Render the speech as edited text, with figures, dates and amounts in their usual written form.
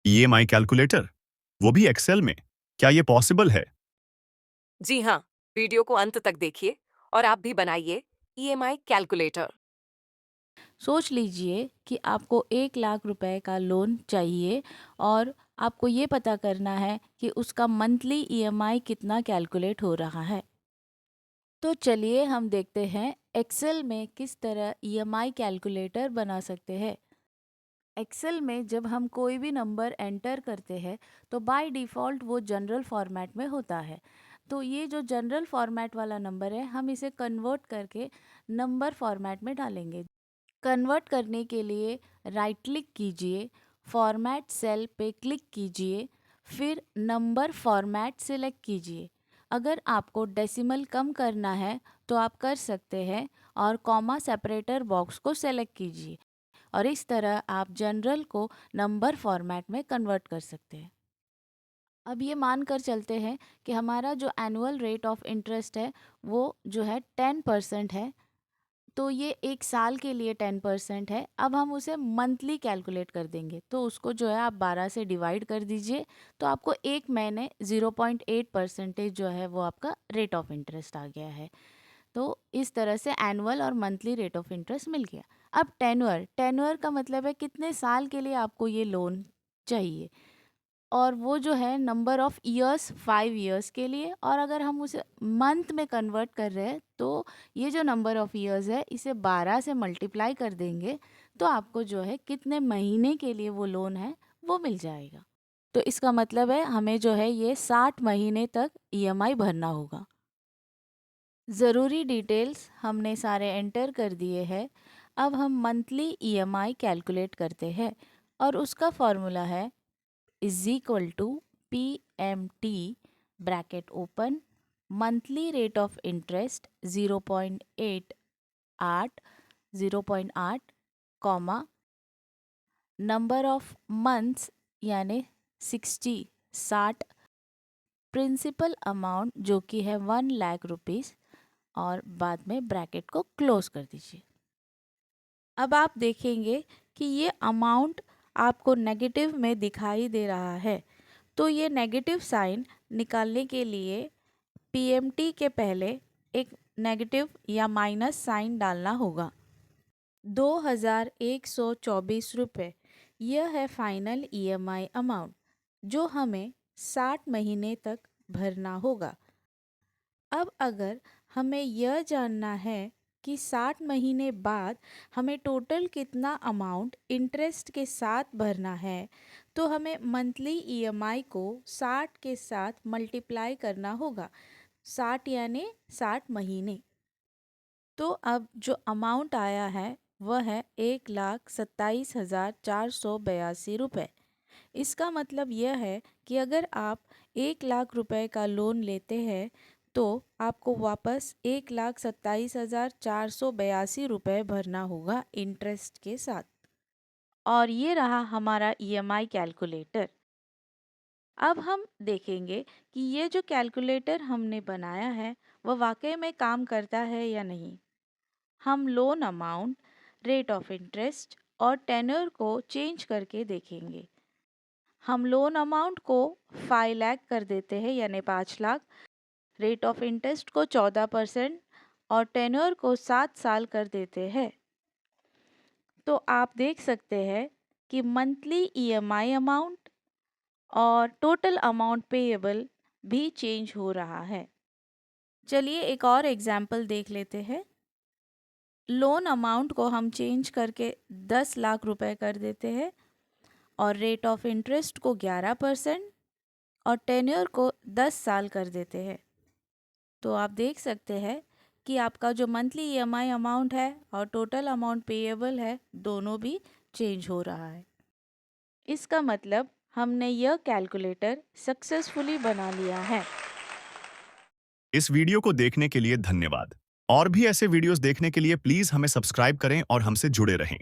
EMI calculator, वो भी Excel में। क्या ये पॉसिबल है? जी हाँ, वीडियो को अंत तक देखिए और आप भी बनाइए ईएमआई कैलकुलेटर। सोच लीजिए कि आपको 1 लाख रुपए का लोन चाहिए और आपको ये पता करना है कि उसका मंथली ईएमआई कितना कैलकुलेट हो रहा है। तो चलिए हम देखते हैं एक्सेल में किस तरह ईएमआई कैलकुलेटर बना सकते हैं। एक्सेल में जब हम कोई भी नंबर एंटर करते हैं तो बाय डिफ़ॉल्ट वो जनरल फॉर्मेट में होता है। तो ये जो जनरल फॉर्मेट वाला नंबर है हम इसे कन्वर्ट करके नंबर फॉर्मेट में डालेंगे। कन्वर्ट करने के लिए राइट क्लिक कीजिए, फॉर्मेट सेल पे क्लिक कीजिए, फिर नंबर फॉर्मेट सिलेक्ट कीजिए। अगर आपको डेसिमल कम करना है तो आप कर सकते हैं और कॉमा सेपरेटर बॉक्स को सेलेक्ट कीजिए और इस तरह आप जनरल को नंबर फॉर्मेट में कन्वर्ट कर सकते हैं। अब ये मान कर चलते हैं कि हमारा जो एनुअल रेट ऑफ इंटरेस्ट है वो जो है 10% है। तो ये 1 साल के लिए 10% है। अब हम उसे मंथली कैलकुलेट कर देंगे तो उसको जो है आप 12 से डिवाइड कर दीजिए तो आपको एक महीने 0.8% जो है वो आपका रेट ऑफ इंटरेस्ट आ गया है। तो इस तरह से एनुअल और मंथली रेट ऑफ इंटरेस्ट मिल गया। अब टेन्योर टेन्योर का मतलब है कितने साल के लिए आपको ये लोन चाहिए और वो जो है नंबर ऑफ ईयर्स 5 ईयर्स के लिए। और अगर हम उसे मंथ में कन्वर्ट कर रहे हैं तो ये जो नंबर ऑफ ईयर्स है इसे 12 से मल्टीप्लाई कर देंगे तो आपको जो है कितने महीने के लिए वो लोन है वो मिल जाएगा। तो इसका मतलब है हमें जो है ये 60 महीने तक ईएमआई भरना होगा। ज़रूरी डिटेल्स हमने सारे एंटर कर दिए हैं। अब हम मंथली ईएमआई कैलकुलेट करते हैं और उसका फॉर्मूला है is equal to P M T bracket open monthly rate of interest 0.8 comma number of months यानी 60 प्रिंसिपल अमाउंट जो कि है 1 लाख रुपीज़ और बाद में ब्रैकेट को क्लोज कर दीजिए। अब आप देखेंगे कि ये अमाउंट आपको नेगेटिव में दिखाई दे रहा है। तो ये नेगेटिव साइन निकालने के लिए पीएमटी के पहले एक नेगेटिव या माइनस साइन डालना होगा। 2124 रुपये यह है फाइनल ईएमआई अमाउंट जो हमें 60 महीने तक भरना होगा। अब अगर हमें यह जानना है कि 60 महीने बाद हमें टोटल कितना अमाउंट इंटरेस्ट के साथ भरना है तो हमें मंथली ईएमआई को 60 के साथ मल्टीप्लाई करना होगा। 60 यानी 60 महीने। तो अब जो अमाउंट आया है वह है 1,27,482 रुपये। इसका मतलब यह है कि अगर आप 1 लाख रुपए का लोन लेते हैं तो आपको वापस 1,27,482 रुपये भरना होगा इंटरेस्ट के साथ। और ये रहा हमारा ईएमआई कैलकुलेटर। अब हम देखेंगे कि ये जो कैलकुलेटर हमने बनाया है वह वाकई में काम करता है या नहीं। हम loan amount, rate of interest और टेन्योर को चेंज करके देखेंगे। हम लोन अमाउंट को 5 लाख कर देते हैं यानी 5 लाख, रेट ऑफ इंटरेस्ट को 14% और टेन्योर को 7 साल कर देते हैं। तो आप देख सकते हैं कि मंथली ईएमआई अमाउंट और टोटल अमाउंट पेएबल भी चेंज हो रहा है। चलिए एक और एग्जाम्पल देख लेते हैं। लोन अमाउंट को हम चेंज करके 10 लाख रुपए कर देते हैं और रेट ऑफ इंटरेस्ट को 11% और टेन्योर को 10 साल कर देते हैं। तो आप देख सकते हैं कि आपका जो मंथली ईएमआई अमाउंट है और टोटल अमाउंट पेएबल है दोनों भी चेंज हो रहा है। इसका मतलब हमने यह कैलकुलेटर सक्सेसफुली बना लिया है। इस वीडियो को देखने के लिए धन्यवाद। और भी ऐसे वीडियोस देखने के लिए प्लीज हमें सब्सक्राइब करें और हमसे जुड़े रहें।